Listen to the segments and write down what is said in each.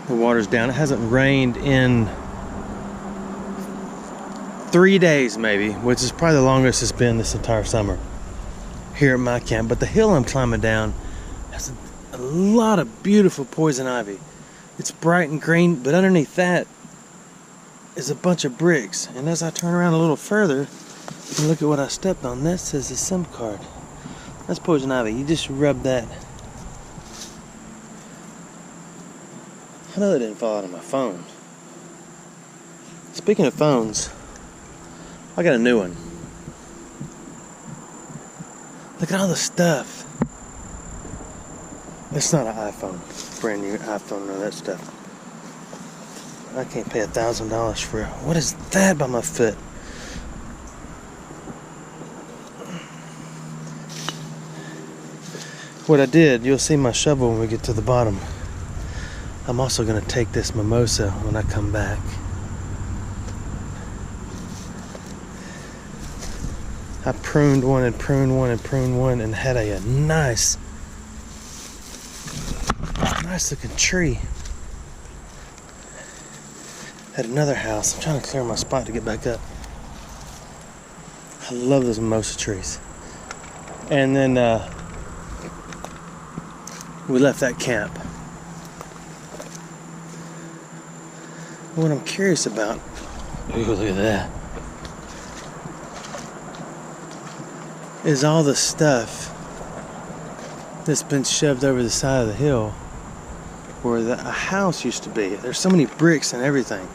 The water's down. It hasn't rained in 3 days maybe, which is probably the longest it's been this entire summer here at my camp. But the hill I'm climbing down has a lot of beautiful poison ivy. It's bright and green, but underneath that is a bunch of bricks. And as I turn around a little further and look at what I stepped on, that says a SIM card. That's poison ivy. You just rub that. I know that didn't fall out of my phone. Speaking of phones, I got a new one. Look at all the stuff. It's not an iPhone, brand new iPhone, or that stuff. I can't pay $1,000 for it. What is that by my foot? What I did, you'll see my shovel when we get to the bottom. I'm also going to take this mimosa when I come back. I pruned one and pruned one and pruned one and had a nice looking tree at another house. I'm trying to clear my spot to get back up. I love those mimosa trees. And then we left that camp. What I'm curious about, ooh, look at that, is all the stuff that's been shoved over the side of the hill where a house used to be. There's so many bricks and everything.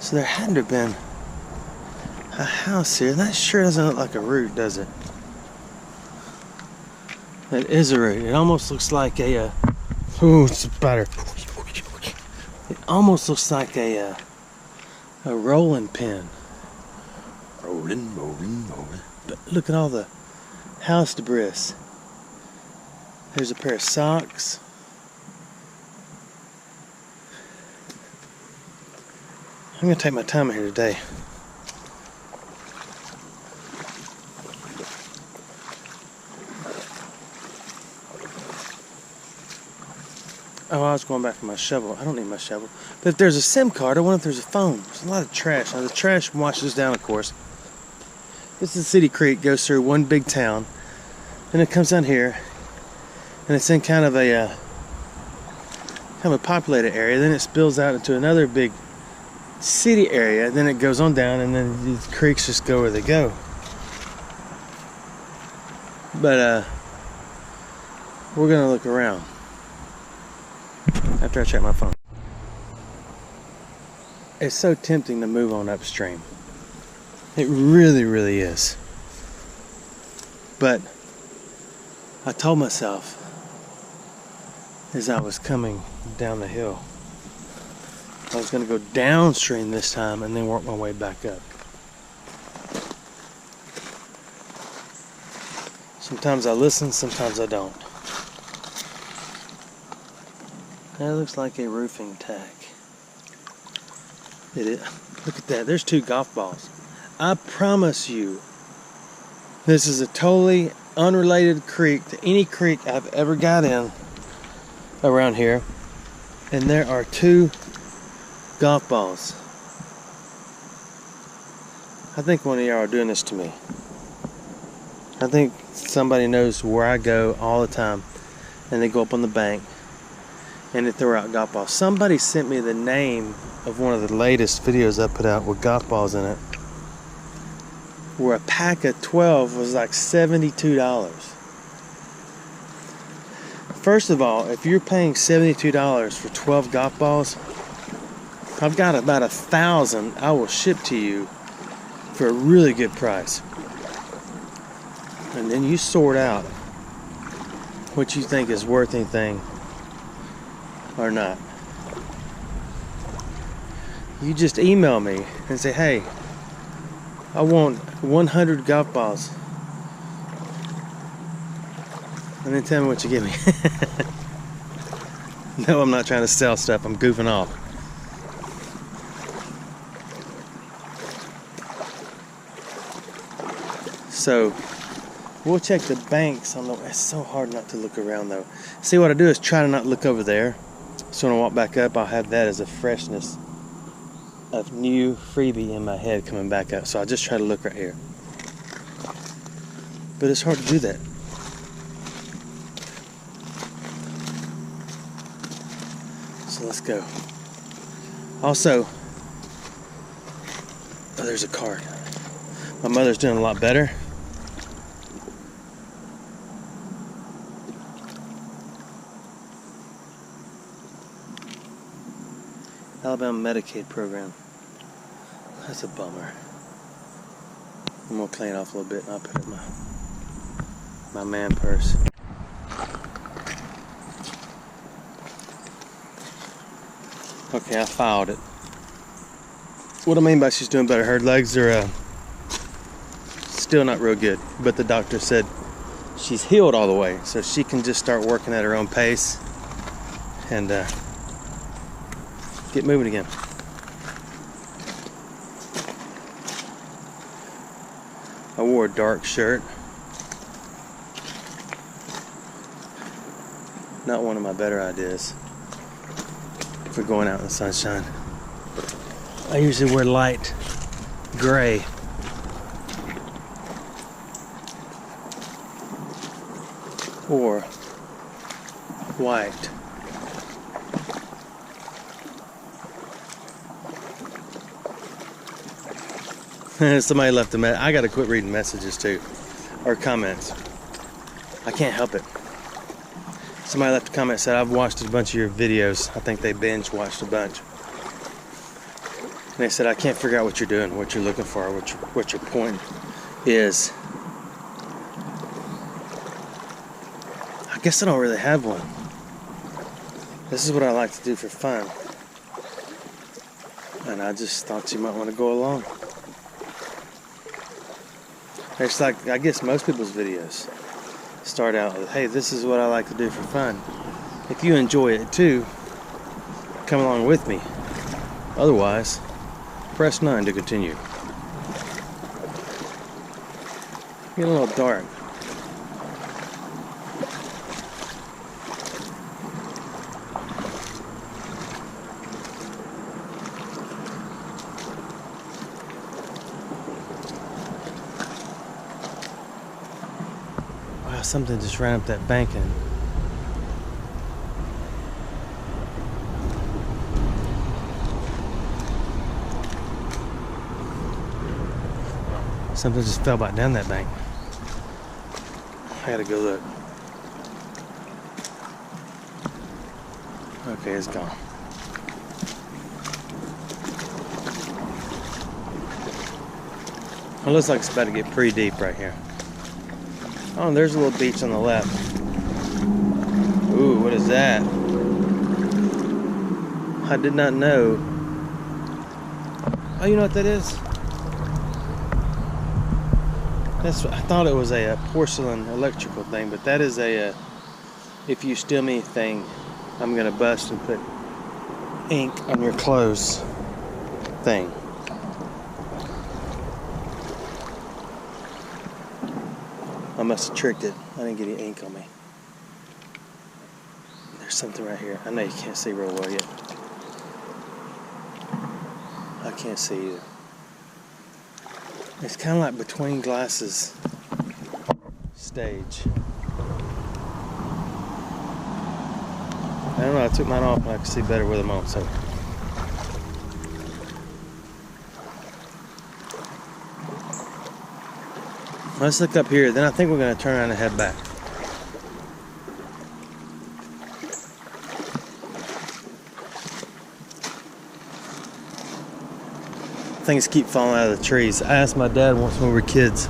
So there had to have been a house here. That sure doesn't look like a root, does it? That is a root. It almost looks like a ooh, it's a spider. It almost looks like a rolling pin. Rolling. But look at all the house debris. There's a pair of socks. I'm going to take my time here today. Oh, I was going back for my shovel. I don't need my shovel. But if there's a SIM card, I wonder if there's a phone. There's a lot of trash. Now, the trash washes down, of course. This is City Creek. Goes through one big town. Then it comes down here. And it's in kind of a populated area. Then it spills out into another big city area. Then it goes on down, and then these creeks just go where they go. But we're going to look around after I check my phone. It's so tempting to move on upstream. It really, really is. But I told myself as I was coming down the hill, I was going to go downstream this time and then work my way back up. Sometimes I listen, sometimes I don't. That looks like a roofing tack. It is. Look at that. There's 2 golf balls. I promise you, this is a totally unrelated creek to any creek I've ever got in around here. And there are 2 golf balls. I think one of y'all are doing this to me. I think somebody knows where I go all the time, and they go up on the bank and they throw out golf balls. Somebody sent me the name of one of the latest videos I put out with golf balls in it, where a pack of 12 was like $72. First of all, if you're paying $72 for 12 golf balls, I've got about 1,000 I will ship to you for a really good price. And then you sort out what you think is worth anything or not. You just email me and say, hey, I want 100 golf balls. And then tell me what you give me. No, I'm not trying to sell stuff. I'm goofing off. So we'll check the banks on the. It's so hard not to look around though. See, what I do is try to not look over there. So when I walk back up, I'll have that as a freshness of new freebie in my head coming back up. So I just try to look right here. But it's hard to do that. So let's go. Also, oh, there's a card. My mother's doing a lot better. Alabama Medicaid program. That's a bummer. I'm gonna clean it off a little bit and I'll put it in my man purse. Okay, I filed it. What I mean by she's doing better, her legs are still not real good, but the doctor said she's healed all the way, so she can just start working at her own pace and get moving again. I wore a dark shirt. Not one of my better ideas for going out in the sunshine. I usually wear light gray. Or white. Somebody left a message. I gotta quit reading messages too, or comments. I can't help it. Somebody left a comment, said, I've watched a bunch of your videos. I think they binge watched a bunch. And they said, I can't figure out what you're doing, what you're looking for, what your point is. I guess I don't really have one. This is what I like to do for fun. And I just thought you might want to go along. It's like, I guess most people's videos start out with, hey, this is what I like to do for fun. If you enjoy it too, come along with me. Otherwise, press 9 to continue. Getting a little dark. Wow, something just ran up that bank and something just fell back down that bank. I gotta go look. Okay, it's gone. It looks like it's about to get pretty deep right here. Oh, there's a little beach on the left. Ooh, what is that? I did not know. Oh, you know what that is? I thought it was a porcelain electrical thing, but that is a if you steal me thing, I'm gonna bust and put ink on your clothes thing. I must have tricked it. I didn't get any ink on me. There's something right here. I know you can't see real well yet. I can't see either. It's kind of like between glasses stage. I don't know, I took mine off and I could see better with them on, so. Let's look up here, then I think we're going to turn around and head back. Things keep falling out of the trees. I asked my dad once when we were kids.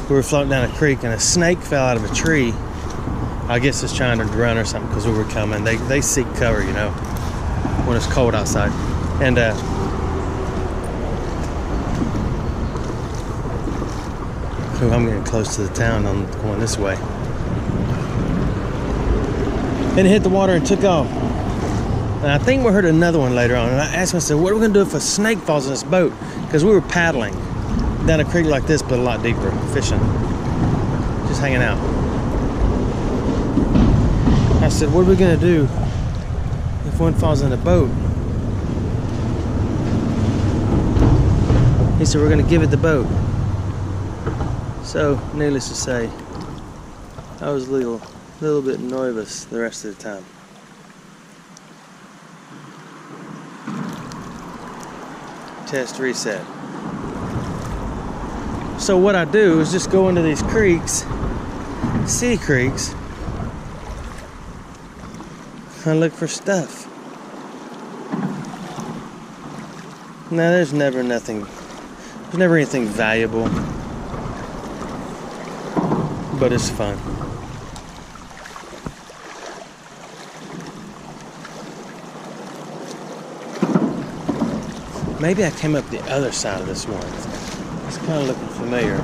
We were floating down a creek and a snake fell out of a tree. I guess it's trying to run or something because we were coming. They seek cover, you know, when it's cold outside. And oh, I'm getting close to the town. I'm going this way. And it hit the water and took off. And I think we heard another one later on. And I asked him, I said, what are we going to do if a snake falls in this boat? Because we were paddling down a creek like this, but a lot deeper, fishing. Just hanging out. I said, what are we going to do if if one falls in the boat. He said, we're gonna give it the boat. So, needless to say, I was a little bit nervous the rest of the time. Test reset. So what I do is just go into these creeks, sea creeks, and look for stuff. Now there's never anything valuable, but it's fun. Maybe I came up the other side of this one. It's kind of looking familiar.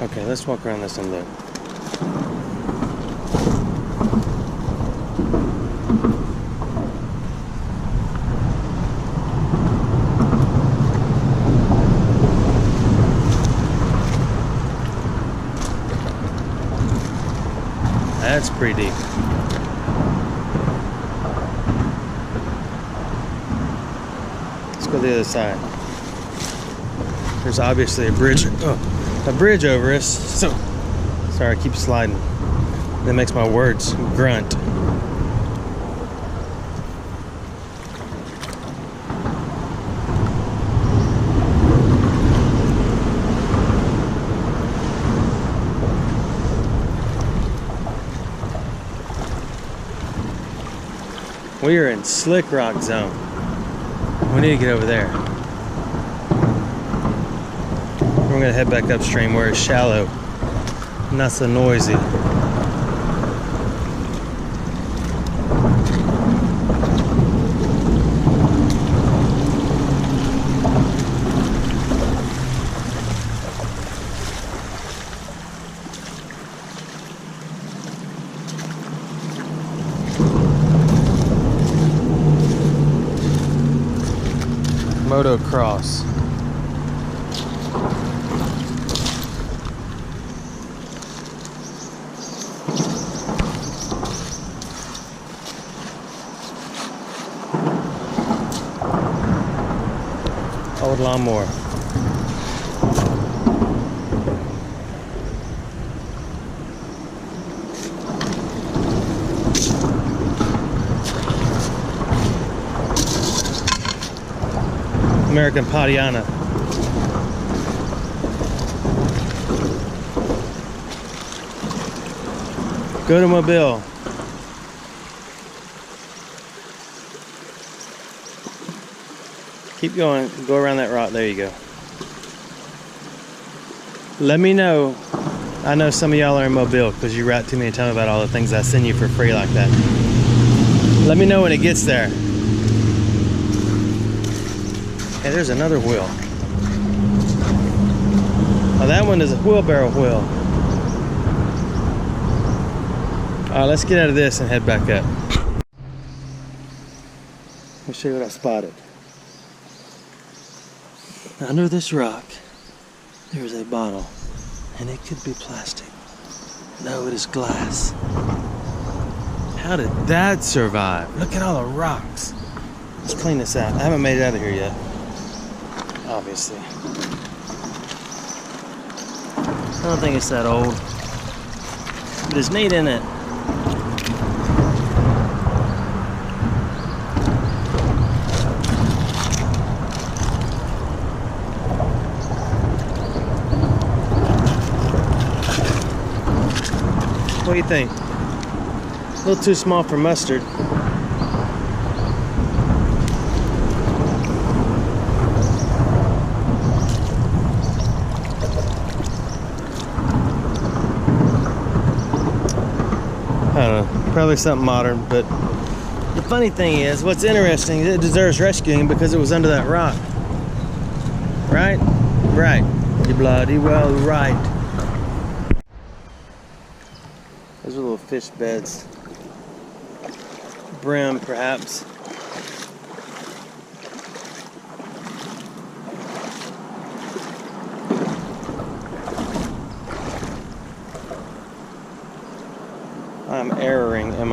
Okay, let's walk around this and look. That's pretty deep. Let's go to the other side. There's obviously a bridge over us. So, sorry, I keep sliding. That makes my words grunt. We are in Slick Rock Zone. We need to get over there. We're gonna head back upstream where it's shallow, not so noisy. Motocross. Old lawnmower. American Potiana. Go to Mobile. Keep going, go around that rock, there you go. Let me know, I know some of y'all are in Mobile because you write to me and tell me about all the things I send you for free like that. Let me know when it gets there. Hey, there's another wheel. Oh, that one is a wheelbarrow wheel. All right, let's get out of this and head back up. Let me show you what I spotted. Under this rock, there's a bottle, and it could be plastic. No, it is glass. How did that survive? Look at all the rocks. Let's clean this out. I haven't made it out of here yet. Obviously. I don't think it's that old, but it's neat, isn't it? What do you think? A little too small for mustard. I don't know, probably something modern, but the funny thing is, what's interesting is it deserves rescuing because it was under that rock. Right? Right. You're bloody well right. Those are little fish beds. Brim, perhaps.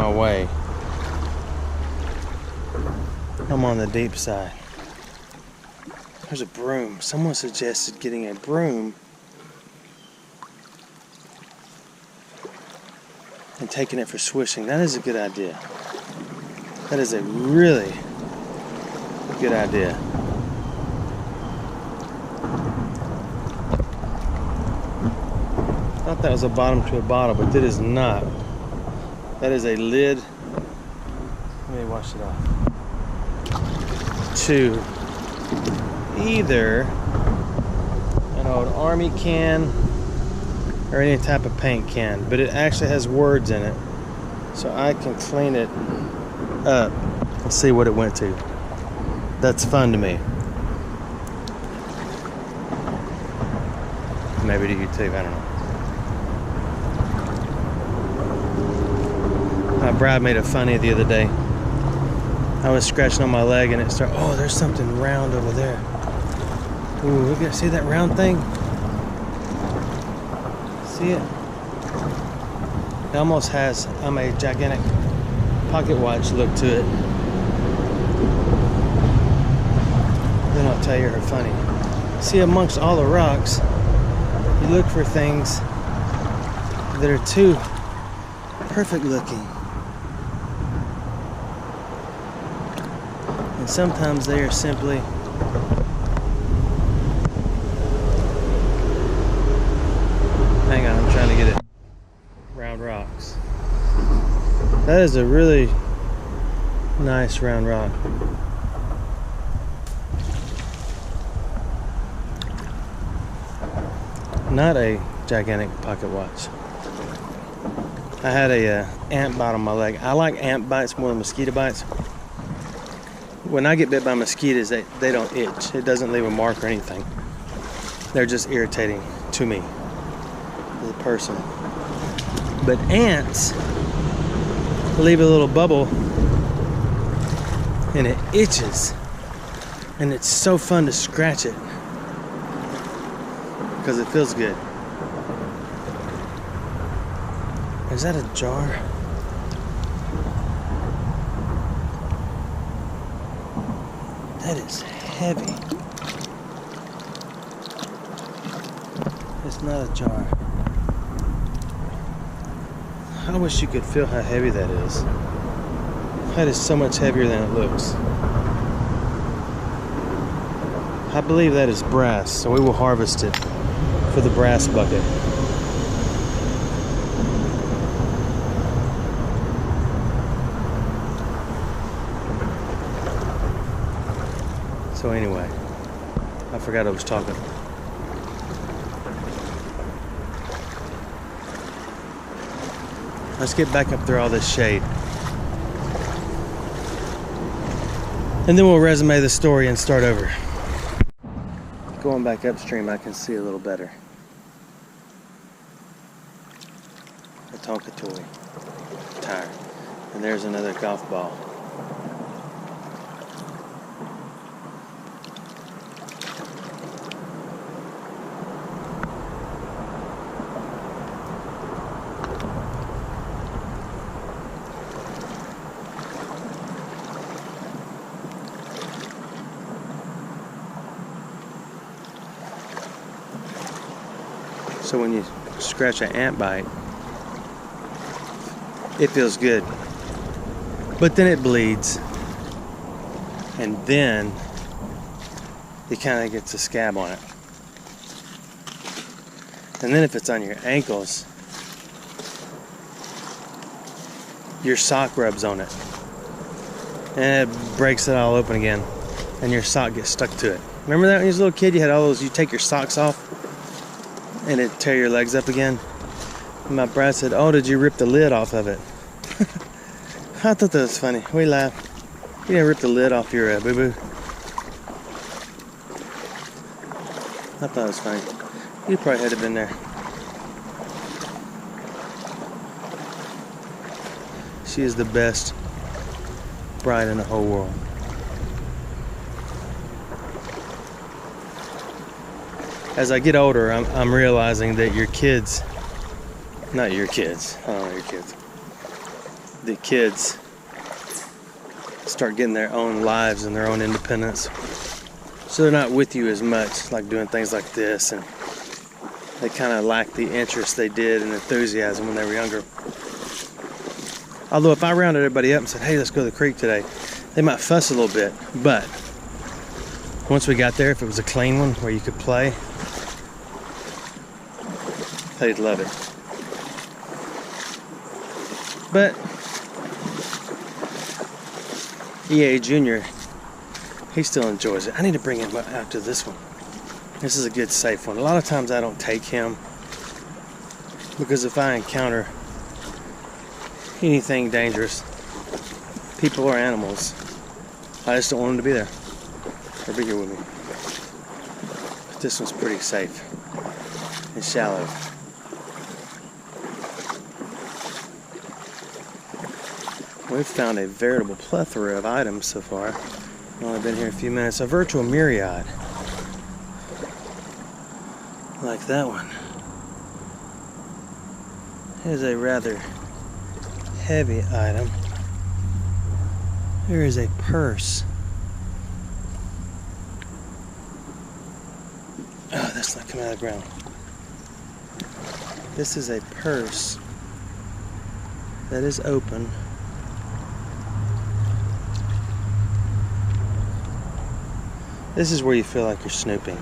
my way. I'm on the deep side. There's a broom. Someone suggested getting a broom and taking it for swishing. That is a good idea. That is a really good idea. I thought that was a bottom to a bottle, but it is not. That is a lid. Let me wash it off. To either an old army can or any type of paint can, but it actually has words in it, so I can clean it up and see what it went to. That's fun to me. Maybe to you too, I don't know. My bride made a funny the other day. I was scratching on my leg and it started, oh, there's something round over there. Ooh, look at, see that round thing? See it? It almost has a gigantic pocket watch look to it. Then I'll tell you her funny. See, amongst all the rocks, you look for things that are too perfect looking. And sometimes they are simply hang on, I'm trying to get it. Round rocks. That is a really nice round rock. Not a gigantic pocket watch. I had a ant bite on my leg. I like ant bites more than mosquito bites. When I get bit by mosquitoes, they don't itch. It doesn't leave a mark or anything. They're just irritating to me as a person. But ants leave a little bubble and it itches. And it's so fun to scratch it because it feels good. Is that a jar? That is heavy. It's not a jar. I wish you could feel how heavy that is. That is so much heavier than it looks. I believe that is brass, so we will harvest it for the brass bucket. So anyway, I forgot I was talking. Let's get back up through all this shade. And then we'll resume the story and start over. Going back upstream, I can see a little better. A Tonka toy tire. And there's another golf ball. So when you scratch an ant bite, it feels good. But then it bleeds. And then it kind of gets a scab on it. And then if it's on your ankles, your sock rubs on it. And it breaks it all open again. And your sock gets stuck to it. Remember that when you was a little kid, you had all those, you take your socks off and it'd tear your legs up again? And my bride said, oh, did you rip the lid off of it? I thought that was funny. We laughed. You didn't rip the lid off your boo-boo. I thought it was funny. You probably had to been there. She is the best bride in the whole world. As I get older, I'm realizing that your kids, not your kids, I don't know your kids, the kids start getting their own lives and their own independence. So they're not with you as much, like doing things like this, and they kind of lack the interest they did and enthusiasm when they were younger. Although if I rounded everybody up and said, hey, let's go to the creek today, they might fuss a little bit, but once we got there, if it was a clean one where you could play, they'd love it. But EA Jr., he still enjoys it. I need to bring him out to this one. This is a good safe one. A lot of times I don't take him because if I encounter anything dangerous, people or animals, I just don't want him to be there or be here with me. But this one's pretty safe and shallow. We've found a veritable plethora of items so far. I've only been here a few minutes. A virtual myriad. Like that one. Here's a rather heavy item. Here is a purse. Oh, that's not coming out of the ground. This is a purse that is open. This is where you feel like you're snooping.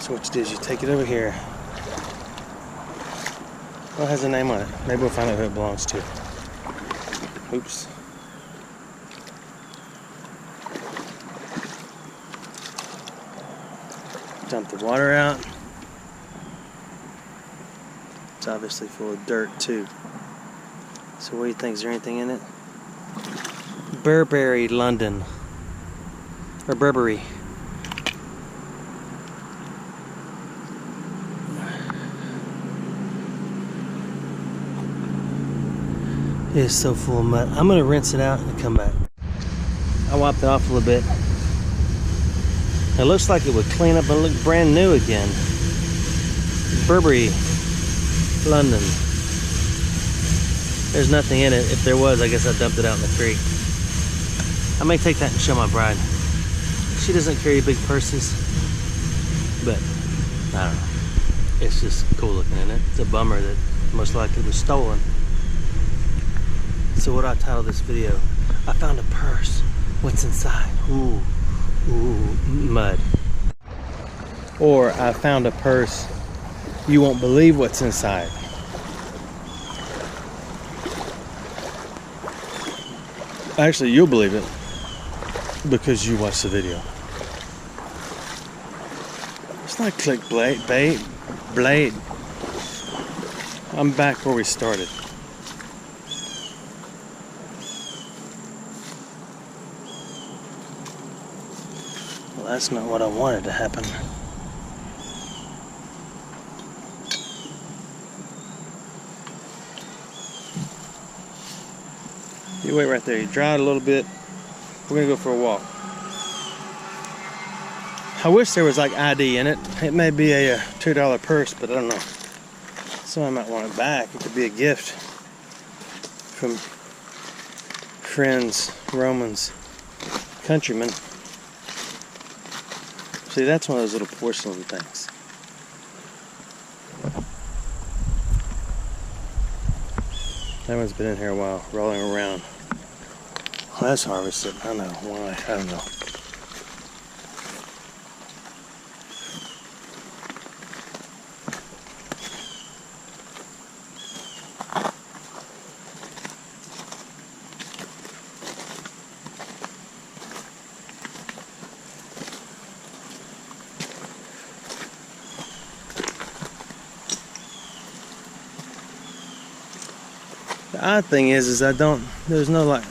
So what you do is you take it over here. Well, it has a name on it. Maybe we'll find out who it belongs to. Oops. Dump the water out. It's obviously full of dirt too. So what do you think? Is there anything in it? Burberry, London. Or Burberry. It is so full of mud. I'm gonna rinse it out and come back. I wiped it off a little bit. It looks like it would clean up and look brand new again. Burberry, London. There's nothing in it. If there was, I guess I dumped it out in the creek. I may take that and show my bride. She doesn't carry big purses, but I don't know. It's just cool looking in it. It's a bummer that most likely was stolen. So what I titled this video, I found a purse. What's inside? Ooh, mud. Or I found a purse. You won't believe what's inside. Actually, you'll believe it because you watched the video. It's not clickbait, blade. I'm back where we started. Well, that's not what I wanted to happen. You wait right there. You dry it a little bit. We're gonna go for a walk. I wish there was like ID in it. It may be a $2 purse, but I don't know. Someone might want it back. It could be a gift from friends, Romans, countrymen. See, that's one of those little porcelain things. That one's been in here a while, rolling around. Well, that's harvested. I know why. I don't know. The odd thing is there's no like,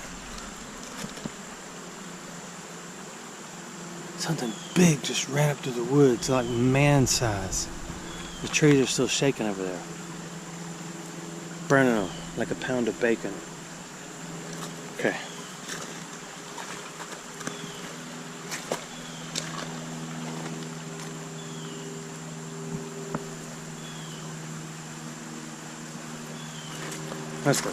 something big just ran up through the woods, like man size. The trees are still shaking over there. Burning them like a pound of bacon. Okay. Let's go.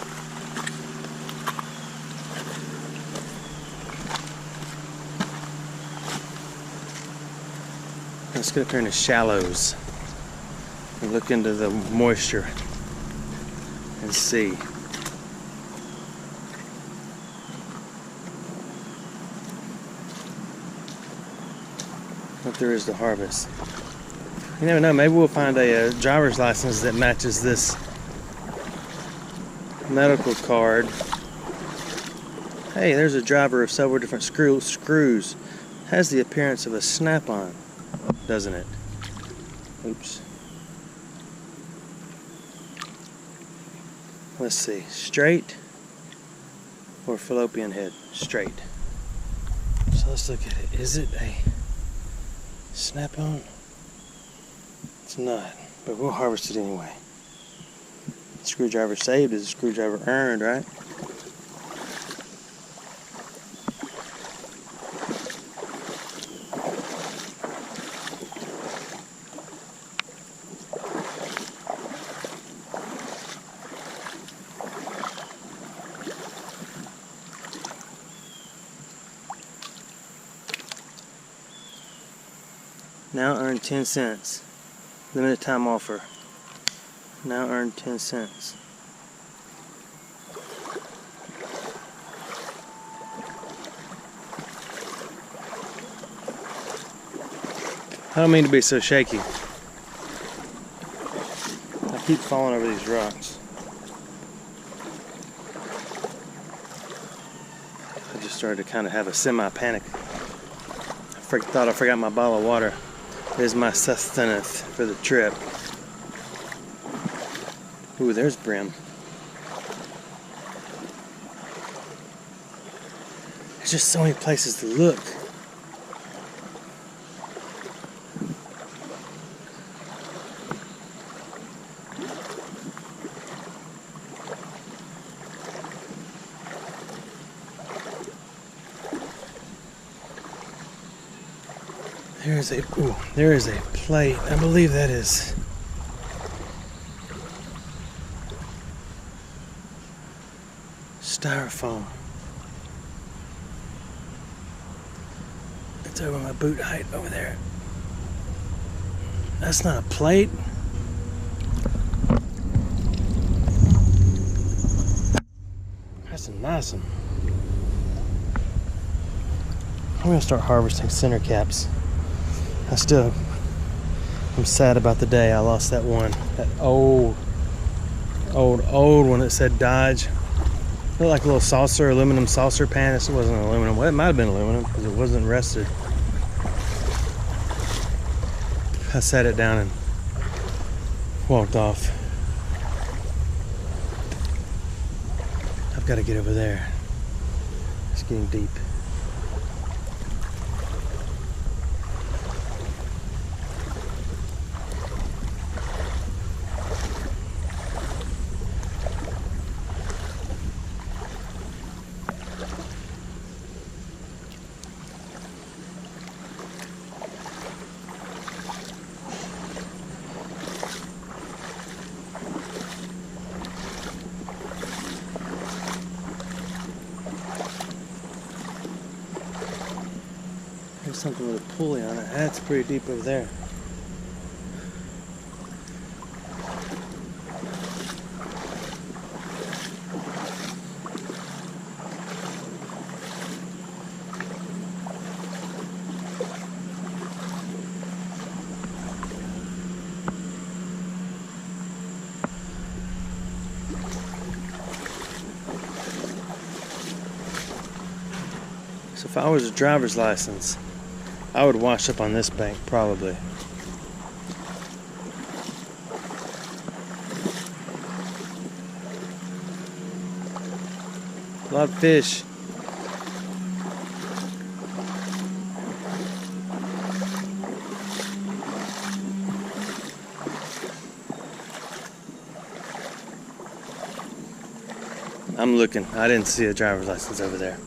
Let's get up here in the shallows and look into the moisture and see. What there is to harvest. You never know, maybe we'll find a driver's license that matches this medical card. Hey, there's a driver of several different screws. Has the appearance of a snap-on, doesn't it? Oops. Let's see, straight or fallopian head? Straight. So let's look at it. Is it a snap-on? It's not, but we'll harvest it anyway. Screwdriver saved is a screwdriver earned, right? Now earn 10 cents. Limited time offer. Now earn 10 cents. I don't mean to be so shaky. I keep falling over these rocks. I just started to kind of have a semi-panic. Thought I forgot my bottle of water. There's my sustenance for the trip. Ooh, there's brim. There's just so many places to look. There is a plate. I believe that is styrofoam. It's over my boot height over there. That's not a plate. That's a nice one. I'm gonna start harvesting center caps. I'm sad about the day I lost that one. That old one that said Dodge. Looked like a little saucer, aluminum saucer pan. This wasn't aluminum. Well, it might have been aluminum because it wasn't rusted. I sat it down and walked off. I've got to get over there. It's getting deep. There's something with a pulley on it. That's pretty deep over there. So if I was a driver's license, I would wash up on this bank, probably. A lot of fish. I'm looking. I didn't see a driver's license over there.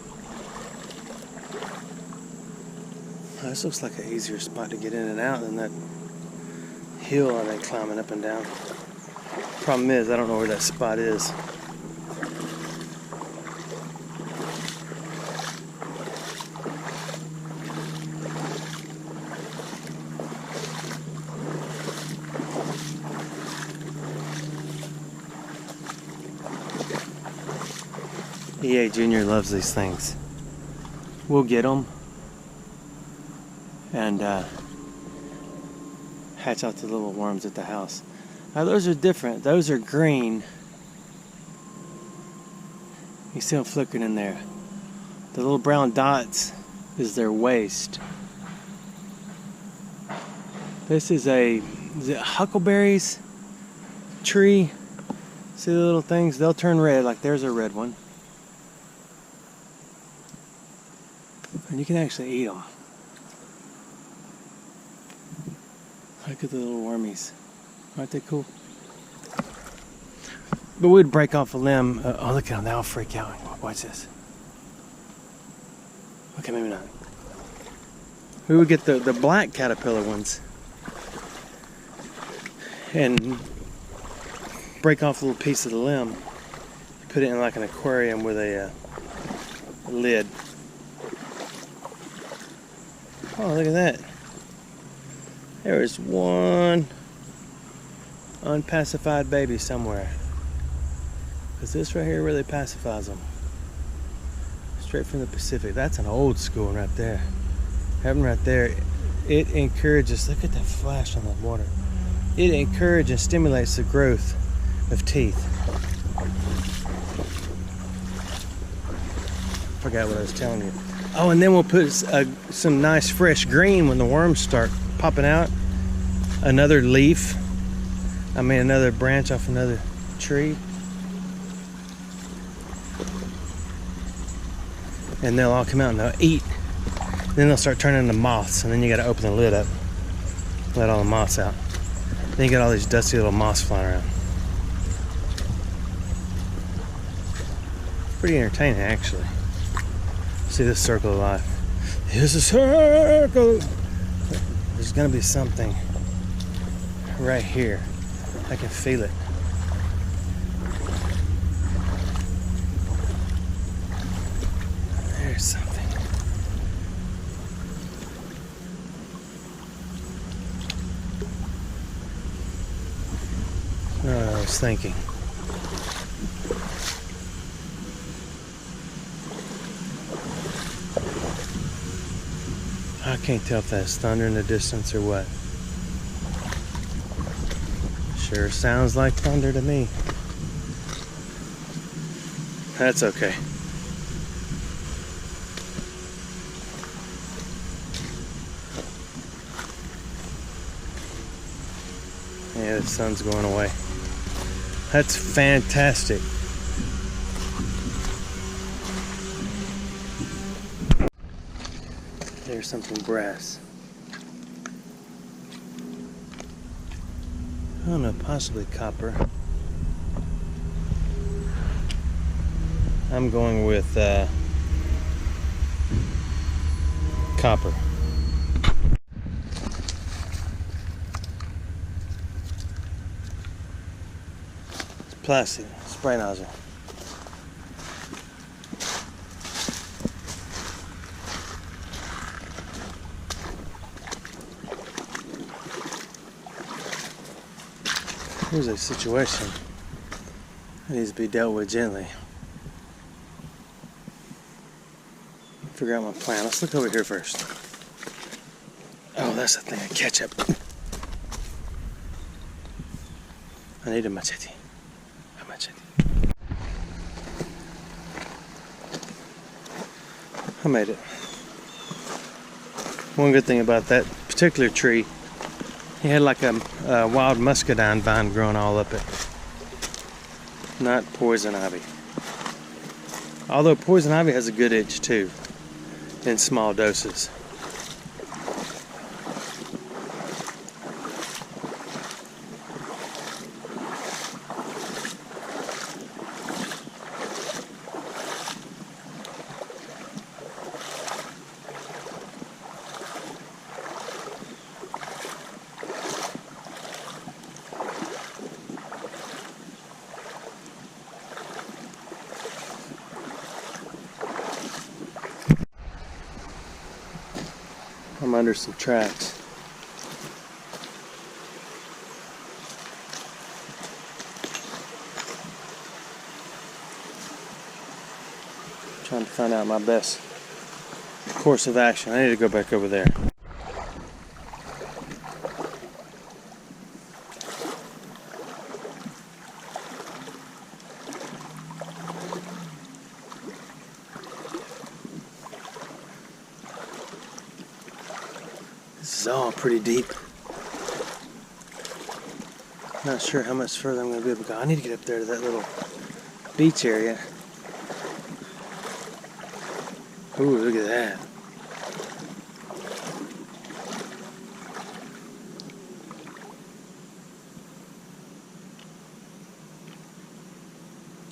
This looks like an easier spot to get in and out than that hill I've been climbing up and down. Problem is, I don't know where that spot is. EA Junior loves these things. We'll get them and hatch out the little worms at the house. Now those are different. Those are green. You see them flickering in there. The little brown dots is their waist. This is it huckleberries tree. See the little things? They'll turn red, like there's a red one. And you can actually eat them. Look at the little wormies. Aren't they cool? But we'd break off a limb. Oh, look at them. They'll freak out. Watch this. Okay, maybe not. We would get the black caterpillar ones and break off a little piece of the limb, put it in like an aquarium with a lid. Oh, look at that. There is one unpacified baby somewhere. Because this right here really pacifies them. Straight from the Pacific. That's an old school one right there. Having right there, it encourages, look at that flash on the water. It encourages and stimulates the growth of teeth. Forgot what I was telling you. Oh, and then we'll put some nice fresh green when the worms start popping out. Another leaf. Another branch off another tree. And they'll all come out and they'll eat. Then they'll start turning into moths, and then you gotta open the lid up. Let all the moths out. Then you got all these dusty little moths flying around. Pretty entertaining, actually. See this circle of life. Here's a circle. There's gonna be something right here. I can feel it. There's something. Oh, I was thinking. I can't tell if that's thunder in the distance or what. Sure sounds like thunder to me. That's okay. Yeah, the sun's going away. That's fantastic. There's something brass. I don't know, possibly copper. I'm going with copper. It's plastic, spray nozzle. Here's a situation that needs to be dealt with gently. Figure out my plan. Let's look over here first. Oh, that's the thing, ketchup. I need a machete. A machete. I made it. One good thing about that particular tree, he had like a wild muscadine vine growing all up it. Not poison ivy. Although poison ivy has a good itch too, in small doses. I'm under some tracks. find out my best course of action. I need to go back over there. This is all pretty deep. Not sure how much further I'm going to be able to go. I need to get up there to that little beach area. Ooh, look at that.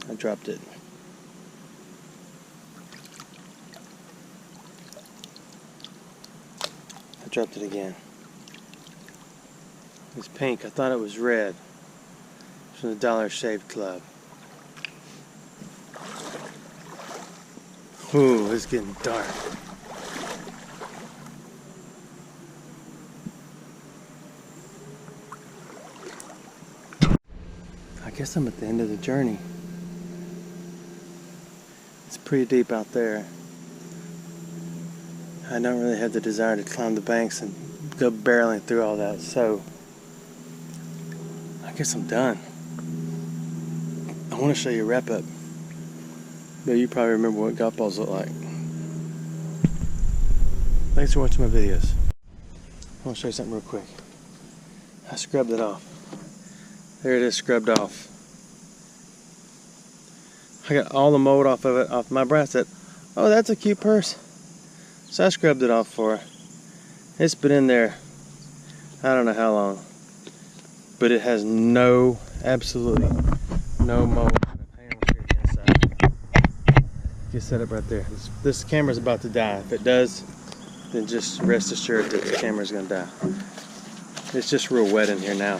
I dropped it. I dropped it again. It's pink. I thought it was red. It's from the Dollar Shave Club. Ooh, it's getting dark. I guess I'm at the end of the journey. It's pretty deep out there. I don't really have the desire to climb the banks and go barreling through all that, so I guess I'm done. I want to show you a wrap up. But you probably remember what golf balls look like. Thanks for watching my videos. I want to show you something real quick. I scrubbed it off. There it is, scrubbed off. I got all the mold off of it, off my brass. Said, oh, that's a cute purse. So I scrubbed it off for her. It's been in there, I don't know how long. But it has absolutely no mold. Just set up right there. This camera's about to die. If it does, then just rest assured that the camera's gonna die. It's just real wet in here now.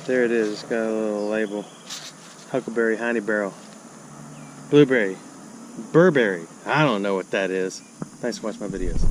There it is. It's got a little label. Huckleberry, Honey Barrel, Blueberry, Burberry. I don't know what that is. Thanks for watching my videos.